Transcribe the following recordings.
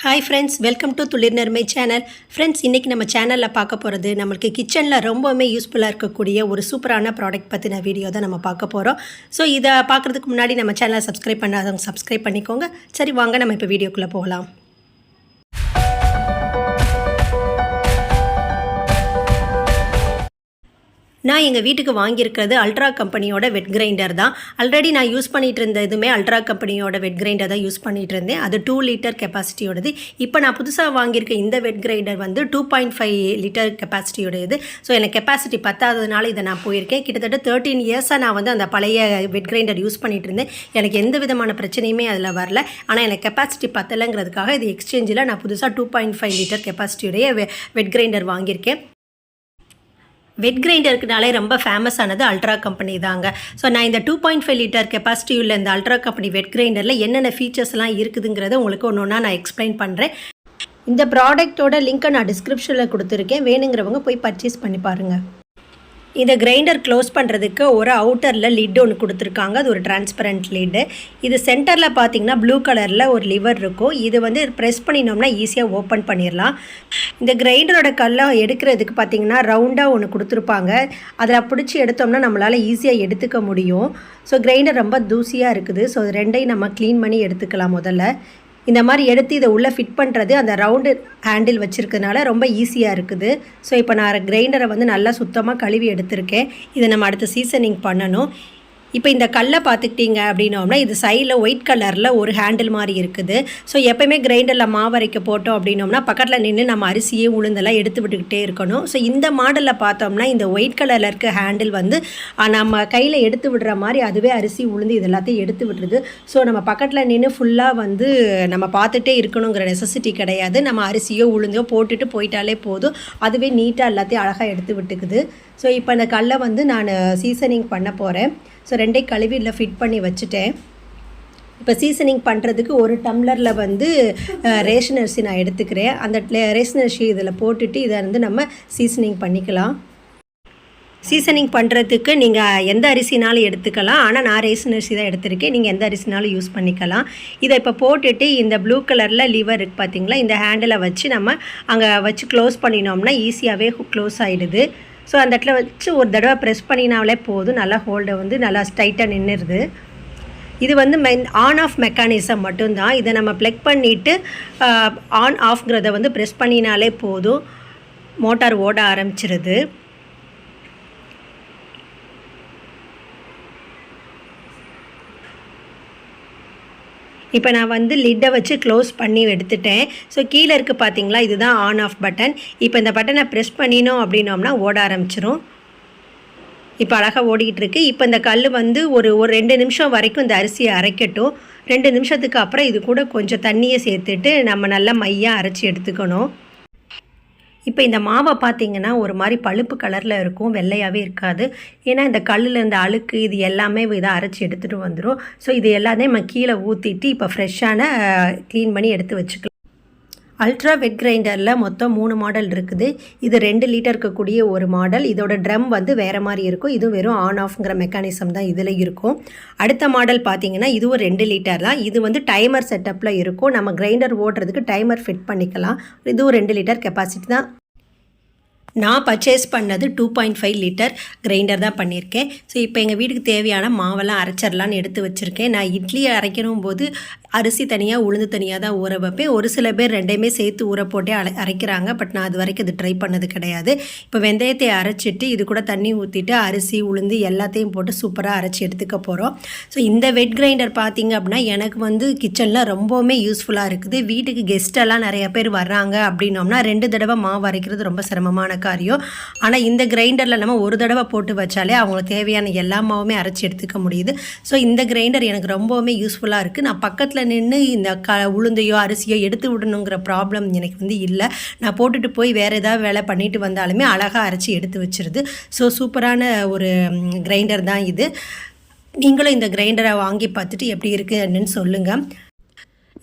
Hi friends, welcome to துளிர் நறுமை channel. Friends, இன்றைக்கி நம்ம சேனலில் பார்க்க போகிறது நம்மளுக்கு கிச்சனில் ரொம்பவுமே யூஸ்ஃபுல்லாக இருக்கக்கூடிய ஒரு சூப்பரான ப்ராடக்ட் பற்றின வீடியோ தான் நம்ம பார்க்க போகிறோம். ஸோ இதை பார்க்குறதுக்கு முன்னாடி நம்ம சேனலை சப்ஸ்கிரைப் பண்ணாதவங்க சப்ஸ்கிரைப் பண்ணிக்கோங்க. சரி, வாங்க நம்ம இப்போ வீடியோக்குள்ளே போகலாம். நான் எங்கள் வீட்டுக்கு வாங்கியிருக்கிறது அல்ட்ரா கம்பெனியோட வெட் கிரைண்டர் தான். ஆல்ரெடி நான் யூஸ் பண்ணிகிட்டு இருந்த இதுவுமே அல்ட்ரா கம்பெனியோட வெட் கிரைண்டர் தான் யூஸ் பண்ணிகிட்டு இருந்தேன். அது 2 லிட்டர் கெப்பாசிட்டியோடது. இப்போ நான் புதுசாக வாங்கியிருக்க இந்த வெட் கிரைண்டர் வந்து 2.5 லிட்டர் கெப்பாசிட்டியோடையது. ஸோ எனக்கு கெப்பாசிட்டி பத்தாததுனால இதை நான் போயிருக்கேன். கிட்டத்தட்ட 13 இயர்ஸாக நான் வந்து அந்த பழைய வெட் கிரைண்டர் யூஸ் பண்ணிகிட்டு இருந்தேன். எனக்கு எந்த விதமான பிரச்சனையுமே அதில் வரல. ஆனால் எனக்கு கெப்பாசிட்டி பத்தலைங்கிறதுக்காக இது எக்ஸ்சேஞ்சில் நான் புதுசாக 2.5 லிட்டர் கெப்பாசிட்டியோடைய வெட் கிரைண்டர் வாங்கியிருக்கேன். வெட் கிரைண்டருக்குனாலே ரொம்ப ஃபேமஸானது அல்ட்ரா கம்பெனி தாங்க. ஸோ நான் இந்த 2.5 லிட்டர் கெப்பாசிட்டி உள்ள இந்த அல்ட்ரா கம்பெனி வெட் கிரைண்டரில் என்னென்ன ஃபீச்சர்ஸ்லாம் இருக்குதுங்கிறத உங்களுக்கு ஒன்று ஒன்றா நான் எக்ஸ்பிளைன் பண்ணுறேன். இந்த ப்ராடக்ட்டோட லிங்க்கை நான் டிஸ்கிரிப்ஷனில் கொடுத்துருக்கேன். வேணுங்கிறவங்க போய் பர்ச்சேஸ் பண்ணி பாருங்கள். இந்த கிரைண்டர் க்ளோஸ் பண்ணுறதுக்கு ஒரு அவுட்டரில் லிட் ஒன்று கொடுத்துருக்காங்க. அது ஒரு டிரான்ஸ்பரண்ட் லிட்டு. இது சென்டரில் பார்த்தீங்கன்னா ப்ளூ கலரில் ஒரு லிவர் இருக்கும். இது வந்து ப்ரெஸ் பண்ணினோம்னா ஈஸியாக ஓப்பன் பண்ணிடலாம். இந்த கிரைண்டரோட கல்லை எடுக்கிறதுக்கு பார்த்தீங்கன்னா ரவுண்டாக ஒன்று கொடுத்துருப்பாங்க. அதில் பிடிச்சி எடுத்தோம்னா நம்மளால் ஈஸியாக எடுத்துக்க முடியும். ஸோ கிரைண்டர் ரொம்ப தூசியாக இருக்குது. ஸோ ரெண்டையும் நம்ம க்ளீன் பண்ணி எடுத்துக்கலாம். முதல்ல இந்த மாதிரி எடுத்து இதை உள்ளே ஃபிட் பண்ணுறது அந்த ரவுண்டு ஹேண்டில் வச்சுருக்கிறதுனால ரொம்ப ஈஸியாக இருக்குது. ஸோ இப்போ நான் கிரைண்டரை வந்து நல்லா சுத்தமாக கழுவி எடுத்திருக்கேன். இதை நம்ம அடுத்து சீசனிங் பண்ணணும். இப்போ இந்த கல்லை பார்த்துக்கிட்டிங்க அப்படின்னோம்னா இது சைடில் ஒயிட் கலரில் ஒரு ஹேண்டில் மாதிரி இருக்குது. ஸோ எப்போயுமே கிரைண்டரில் மாவு அரைக்க போட்டோம் அப்படின்னோம்னா பக்கத்தில் நின்று நம்ம அரிசியே உளுந்தெல்லாம் எடுத்து விட்டுக்கிட்டே இருக்கணும். ஸோ இந்த மாடலில் பார்த்தோம்னா இந்த ஒயிட் கலரில் இருக்க ஹேண்டில் வந்து நம்ம கையில் எடுத்து விடுற மாதிரி அதுவே அரிசி உளுந்து இது எல்லாத்தையும் எடுத்து விட்டுருது. ஸோ நம்ம பக்கத்தில் நின்று ஃபுல்லாக வந்து நம்ம பார்த்துட்டே இருக்கணுங்கிற நெசசிட்டி கிடையாது. நம்ம அரிசியோ உளுந்தையோ போட்டுட்டு போயிட்டாலே போதும். அதுவே நீட்டாக எல்லாத்தையும் அழகாக எடுத்து விட்டுக்குது. ஸோ இப்போ இந்த கல்லை வந்து நான் சீசனிங் பண்ண போகிறேன். ஸோ ரெண்டையும் கழுவி இல்லை ஃபிட் பண்ணி வச்சுட்டேன். இப்போ சீசனிங் பண்ணுறதுக்கு ஒரு டம்ளரில் வந்து ரேஷன் அரிசி நான் எடுத்துக்கிறேன். அந்த ரேஷன் அரிசி இதில் போட்டுட்டு இதை வந்து நம்ம சீசனிங் பண்ணிக்கலாம். சீசனிங் பண்ணுறதுக்கு நீங்கள் எந்த அரிசினாலும் எடுத்துக்கலாம். ஆனால் நான் ரேஷன் அரிசி தான் எடுத்திருக்கேன். நீங்கள் எந்த அரிசினாலும் யூஸ் பண்ணிக்கலாம். இதை இப்போ போட்டுட்டு இந்த ப்ளூ கலரில் லிவர் இருக்குது பார்த்தீங்களா, இந்த ஹேண்டிலை வச்சு நம்ம அங்கே வச்சு க்ளோஸ் பண்ணினோம்னா ஈஸியாகவே க்ளோஸ் ஆகிடுது. ஸோ அந்த இடத்துல வச்சு ஒரு தடவை ப்ரெஸ் பண்ணினாலே போதும். நல்லா ஹோல்டை வந்து நல்லா ஸ்ட்ரைட்டாக நின்றுடுது. இது வந்து ஆன் ஆஃப் மெக்கானிசம் மட்டும்தான். இதை நம்ம ப்ளக் பண்ணிவிட்டு ஆன் ஆஃப்ங்கிறத வந்து ப்ரெஸ் பண்ணினாலே போதும். மோட்டார் ஓட ஆரம்பிச்சிருது. இப்போ நான் வந்து லிட்டை வச்சு க்ளோஸ் பண்ணி எடுத்துட்டேன். ஸோ கீழே இருக்குது பார்த்தீங்களா, இதுதான் ஆன் ஆஃப் பட்டன். இப்போ இந்த பட்டனை ப்ரெஸ் பண்ணினோம் அப்படின்னோம்னா ஓட ஆரம்பிச்சிரும். இப்போ அழகாக ஓடிக்கிட்டு இருக்குது. இப்போ இந்த கல் வந்து ஒரு 2 நிமிஷம் வரைக்கும் இந்த அரிசியை அரைக்கட்டும். 2 நிமிஷத்துக்கு அப்புறம் இது கூட கொஞ்சம் தண்ணியை சேர்த்துட்டு நம்ம நல்லா மையாக அரைச்சி எடுத்துக்கணும். இப்போ இந்த மாவை பார்த்திங்கன்னா ஒரு மாதிரி பழுப்பு கலரில் இருக்கும், வெள்ளையாகவே இருக்காது. ஏன்னா இந்த கல்லில் இருந்த அழுக்கு இது எல்லாமே இதை அரைச்சி எடுத்துகிட்டு வந்துடும். ஸோ இது எல்லாத்தையும் நம்ம கீழே ஊற்றிட்டு இப்போ ஃப்ரெஷ்ஷான க்ளீன் பண்ணி எடுத்து வச்சுக்கலாம். அல்ட்ரா வெட் கிரைண்டரில் மொத்தம் 3 மாடல் இருக்குது. இது 2 லிட்டர் இருக்கக்கூடிய ஒரு மாடல். இதோட ட்ரம் வந்து வேறு மாதிரி இருக்கும். இதுவும் வெறும் ஆன் ஆஃப்ங்கிற மெக்கானிசம் தான் இதில் இருக்கும். அடுத்த மாடல் பார்த்திங்கன்னா இதுவும் 2 லிட்டர் தான். இது வந்து டைமர் செட்டப்பில் இருக்கும். நம்ம கிரைண்டர் ஓடுறதுக்கு டைமர் ஃபிட் பண்ணிக்கலாம். இதுவும் 2 லிட்டர் கெப்பாசிட்டி தான். நான் பர்ச்சேஸ் பண்ணது 2.5 லிட்டர் கிரைண்டர் தான் பண்ணியிருக்கேன். ஸோ இப்போ எங்கள் வீட்டுக்கு தேவையான மாவெல்லாம் அரைச்சிடலான்னு எடுத்து வச்சுருக்கேன். நான் இட்லி அரைக்கணும் போது அரிசி தனியாக உளுந்து தனியாக தான் ஊற வைப்பேன். ஒரு சில பேர் ரெண்டையுமே சேர்த்து ஊற போட்டே அரைக்கிறாங்க. பட் நான் அது வரைக்கும் இது ட்ரை பண்ணது கிடையாது. இப்போ வெந்தயத்தை அரைச்சிட்டு இது கூட தண்ணி ஊற்றிட்டு அரிசி உளுந்து எல்லாத்தையும் போட்டு சூப்பராக அரைச்சி எடுத்துக்க போகிறோம். ஸோ இந்த வெட் கிரைண்டர் பார்த்திங்க அப்படின்னா எனக்கு வந்து கிச்சனில் ரொம்பவுமே யூஸ்ஃபுல்லாக இருக்குது. வீட்டுக்கு கெஸ்ட்டெல்லாம் நிறைய பேர் வர்றாங்க அப்படின்னோம்னா 2 தடவை மாவு அரைக்கிறது ரொம்ப சிரமமான காரியம். ஆனால் இந்த கிரைண்டரில் நம்ம ஒரு தடவை போட்டு வச்சாலே அவங்களுக்கு தேவையான எல்லா மாவுமே அரைச்சி எடுத்துக்க முடியுது. ஸோ இந்த கிரைண்டர் எனக்கு ரொம்பவுமே யூஸ்ஃபுல்லாக இருக்குது. நான் பக்கத்தில் நின்று இந்த உளுந்தையோ அரிசியோ எடுத்து விடணுங்கிற ப்ராப்ளம் எனக்கு வந்து இல்லை. நான் போட்டுட்டு போய் வேறு ஏதாவது வேலை பண்ணிட்டு வந்தாலுமே அழகாக அரைச்சி எடுத்து வச்சிருது. ஸோ சூப்பரான ஒரு கிரைண்டர் தான் இது. நீங்களும் இந்த கிரைண்டரை வாங்கி பார்த்துட்டு எப்படி இருக்குன்னு சொல்லுங்கள்.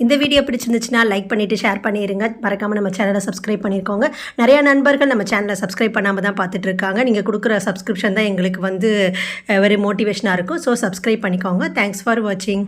இந்த வீடியோ பிடிச்சிருந்துச்சுன்னா லைக் பண்ணிவிட்டு ஷேர் பண்ணிடுங்க. மறக்காமல் நம்ம சேனலை சப்ஸ்கிரைப் பண்ணியிருக்கோங்க. நிறையா நண்பர்கள் நம்ம சேனலை சப்ஸ்கிரைப் பண்ணாமல் தான் பார்த்துட்ருக்காங்க. நீங்கள் கொடுக்குற சப்ஸ்கிரிப்ஷன் தான் எங்களுக்கு வந்து வெரி மோட்டிவேஷனாக இருக்கும். ஸோ சப்ஸ்கிரைப் பண்ணிக்கோங்க. தேங்க்ஸ் ஃபார் வாட்சிங்.